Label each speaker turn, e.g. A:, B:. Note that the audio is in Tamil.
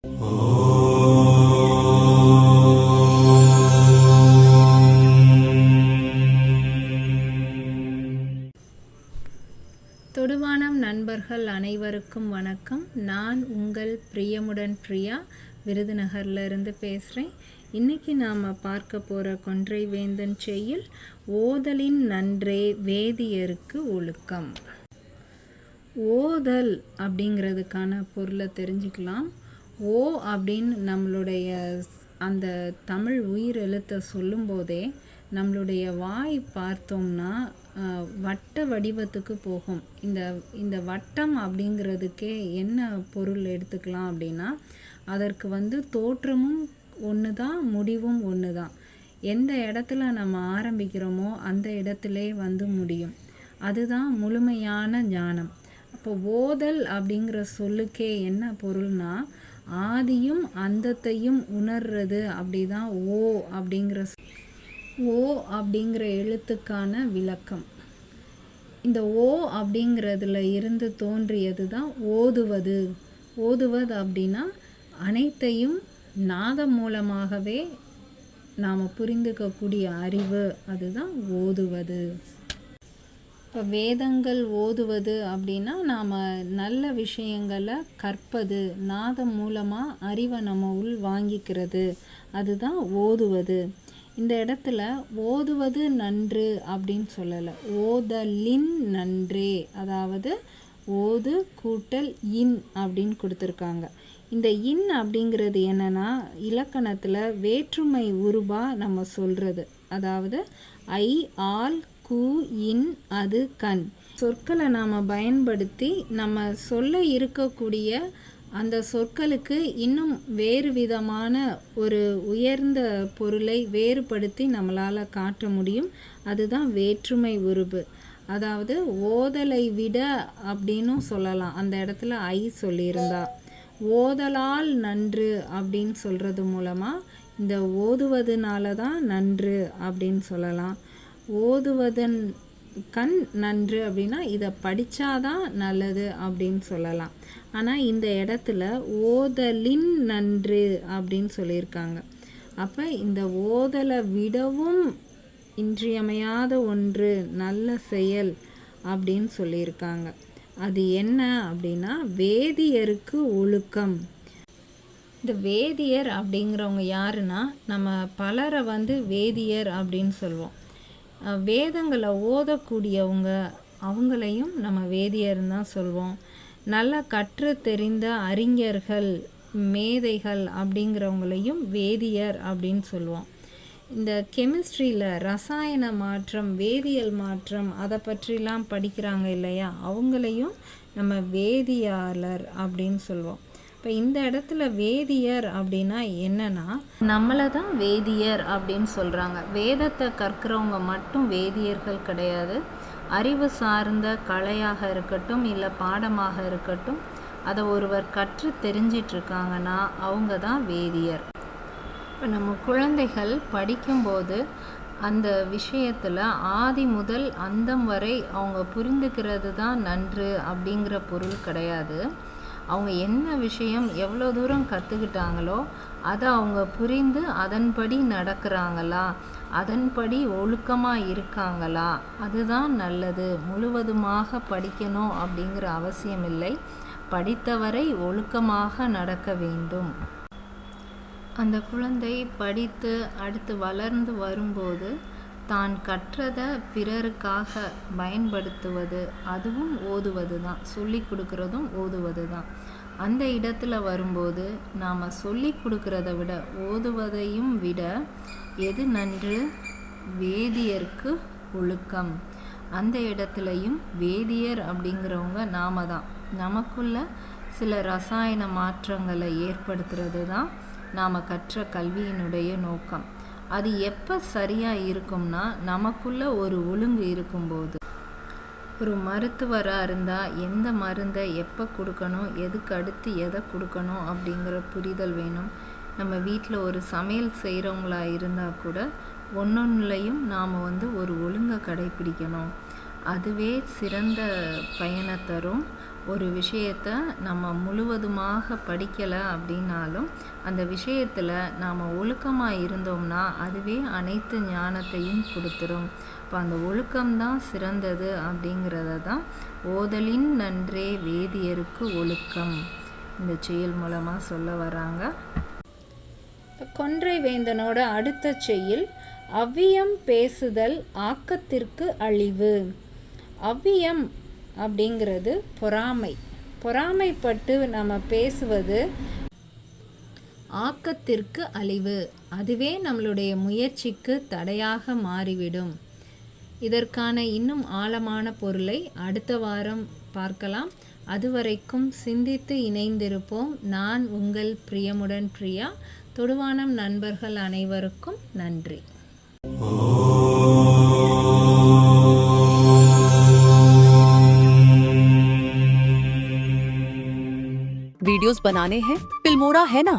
A: தொடுவானம் நண்பர்கள் அனைவருக்கும் வணக்கம். நான் உங்கள் பிரியமுடன் பிரியா, விருதுநகர்லேருந்து பேசுகிறேன். இன்றைக்கி நாம் பார்க்க போகிற கொன்றை வேந்தன் செய்யுள் ஓதலின் நன்றே வேதியருக்கு ஒழுக்கம். ஓதல் அப்படிங்கிறதுக்கான பொருளை தெரிஞ்சுக்கலாம். ஓ அப்படின்னு நம்மளுடைய அந்த தமிழ் உயிர் எழுத்தை சொல்லும்போதே நம்மளுடைய வாய் பார்த்தோம்னா வட்ட வடிவத்துக்கு போகும். இந்த வட்டம் அப்படிங்கிறதுக்கே என்ன பொருள் எடுத்துக்கலாம் அப்படின்னா, அதற்கு தோற்றமும் ஒன்று தான், முடிவும் ஒன்று தான். எந்த இடத்துல நம்ம ஆரம்பிக்கிறோமோ அந்த இடத்துல முடியும். அதுதான் முழுமையான ஞானம். அப்போ ஓதல் அப்படிங்கிற சொல்லுக்கே என்ன பொருள்னா, ஆதியும் அந்தத்தையும் உணர்றது. அப்படிதான் ஓ அப்படிங்கிற எழுத்துக்கான விளக்கம். இந்த ஓ அப்படிங்கிறதுல இருந்து தோன்றியது தான் ஓதுவது. ஓதுவது அப்படின்னா அனைத்தையும் நாதம் மூலமாகவே நாம் புரிந்துக்கக்கூடிய அறிவு, அதுதான் ஓதுவது. இப்போ வேதங்கள் ஓதுவது அப்படின்னா நாம் நல்ல விஷயங்களை கற்பது, நாதம் மூலமாக அறிவை நம்ம உள் வாங்கிக்கிறது, அதுதான் ஓதுவது. இந்த இடத்துல ஓதுவது நன்று அப்படின்னு சொல்லலை, ஓதலின் நன்றே, அதாவது ஓது கூட்டல் இன் அப்படின்னு கொடுத்துருக்காங்க. இந்த இன் அப்படிங்கிறது என்னென்னா, இலக்கணத்தில் வேற்றுமை உருபா நம்ம சொல்கிறது. அதாவது ஐ, ஆல், கு, இன், அது, கண் சொற்களை நாம் பயன்படுத்தி நம்ம சொல்ல இருக்கக்கூடிய அந்த சொற்களுக்கு இன்னும் வேறு விதமான ஒரு உயர்ந்த பொருளை வேறுபடுத்தி நம்மளால் காட்ட முடியும். அதுதான் வேற்றுமை உருபு. அதாவது ஓதலை விட அப்படின்னும் சொல்லலாம். அந்த இடத்துல ஐ சொல்லியிருந்தா, ஓதலால் நன்று அப்படின்னு சொல்கிறது மூலமாக இந்த ஓதுவதுனால தான் நன்று அப்படின்னு சொல்லலாம். ஓதுவதன் கண் நன்று அப்படின்னா இதை படித்தாதான் நல்லது அப்படின்னு சொல்லலாம். ஆனால் இந்த இடத்துல ஓதலின் நன்று அப்படின்னு சொல்லியிருக்காங்க. அப்போ இந்த ஓதலை விடவும் இன்றியமையாத ஒன்று நல்ல செயல் அப்படின்னு சொல்லியிருக்காங்க. அது என்ன அப்படின்னா வேதியருக்கு ஒழுக்கம். இந்த வேதியர் அப்படிங்கிறவங்க யாருன்னா, நம்ம பலரை வேதியர் அப்படின்னு சொல்லுவோம். வேதங்களை ஓதக்கூடியவங்க, அவங்களையும் நம்ம வேதியர்னு தான் சொல்வோம். நல்லா கற்று தெரிந்த அறிஞர்கள், மேதைகள் அப்படிங்கிறவங்களையும் வேதியர் அப்படின்னு சொல்லுவோம். இந்த கெமிஸ்ட்ரியில் ரசாயன மாற்றம், வேதியியல் மாற்றம், அதை பற்றிலாம் படிக்கிறாங்க இல்லையா, அவங்களையும் நம்ம வேதியாளர் அப்படின்னு சொல்லுவோம். இப்போ இந்த இடத்துல வேதியர் அப்படின்னா என்னன்னா, நம்மளை தான் வேதியர் அப்படின்னு சொல்கிறாங்க. வேதத்தை கற்கிறவங்க மட்டும் வேதியர்கள் கிடையாது. அறிவு சார்ந்த கலையாக இருக்கட்டும், இல்லை பாடமாக இருக்கட்டும், அதை ஒருவர் கற்று தெரிஞ்சிட்ருக்காங்கன்னா அவங்க தான் வேதியர். இப்போ நம்ம குழந்தைகள் படிக்கும்போது அந்த விஷயத்தில் ஆதி முதல் அந்தம் வரை அவங்க புரிந்துக்கிறது தான் நன்று அப்படிங்கிற பொருள் கிடையாது. அவங்க என்ன விஷயம் எவ்வளோ தூரம் கற்றுக்கிட்டாங்களோ அதை அவங்க புரிந்து அதன்படி நடக்கிறாங்களா, அதன்படி ஒழுக்கமாக இருக்காங்களா, அதுதான் நல்லது. முழுவதுமாக படிக்கணும் அப்படிங்கிற அவசியம் இல்லை. படித்தவரை ஒழுக்கமாக நடக்க வேண்டும். அந்த குழந்தை படித்து அடுத்து வளர்ந்து வரும்போது தான் கற்றதை பிறருக்காக பயன்படுத்துவது, அதுவும் ஓதுவது தான். சொல்லி கொடுக்குறதும் ஓதுவது தான். அந்த இடத்துல வரும்போது நாம் சொல்லி கொடுக்குறத விட ஓதுவதையும் விட எது நன்று? வேதியருக்கு ஒழுக்கம். அந்த இடத்துலையும் வேதியர் அப்படிங்கிறவங்க நாம தான். நமக்குள்ள சில ரசாயன மாற்றங்களை ஏற்படுத்துறது தான் நாம் கற்ற கல்வியினுடைய நோக்கம். அது எப்போ சரியாக இருக்கும்னா, நமக்குள்ள ஒரு ஒழுங்கு இருக்கும்போது. ஒரு மருத்துவராக இருந்தால் எந்த மருந்தை எப்போ கொடுக்கணும், எதுக்கு அடுத்து எதை கொடுக்கணும் அப்படிங்கிற புரிதல் வேணும். நம்ம வீட்டில் ஒரு சமையல் செய்கிறவங்களா இருந்தால் கூட ஒன்னொன்னுலையும் நாம் ஒரு ஒழுங்கை கடைப்பிடிக்கணும். அதுவே சிறந்த பயனை தரும். ஒரு விஷயத்தை நம்ம முழுவதுமாக படிக்கலை அப்படின்னாலும் அந்த விஷயத்தில் நாம் ஒழுக்கமாக இருந்தோம்னா அதுவே அனைத்து ஞானத்தையும் கொடுத்துரும். இப்போ அந்த ஒழுக்கம்தான் சிறந்தது அப்படிங்கிறத தான் ஓதலின் நன்றே வேதியருக்கு ஒழுக்கம் இந்த செயல் மூலமாக சொல்ல வராங்க. கொன்றை வேந்தனோட அடுத்த செய்யுள் அவ்வியம் பேசுதல் ஆக்கத்திற்கு அழிவு. அவ்வியம் அப்படிங்கிறது பொறாமைப்பட்டு நம்ம பேசுவது ஆக்கத்திற்கு அழிவு. அதுவே நம்மளுடைய முயற்சிக்கு தடையாக மாறிவிடும். இதற்கான இன்னும் ஆழமான பொருளை அடுத்த வாரம் பார்க்கலாம். அதுவரைக்கும் சிந்தித்து இணைந்திருப்போம். நான் உங்கள் பிரியமுடன் பிரியா. தொடுவானம் நண்பர்கள் அனைவருக்கும் நன்றி.
B: वीडियोस बनाने हैं फिल्मोरा है ना।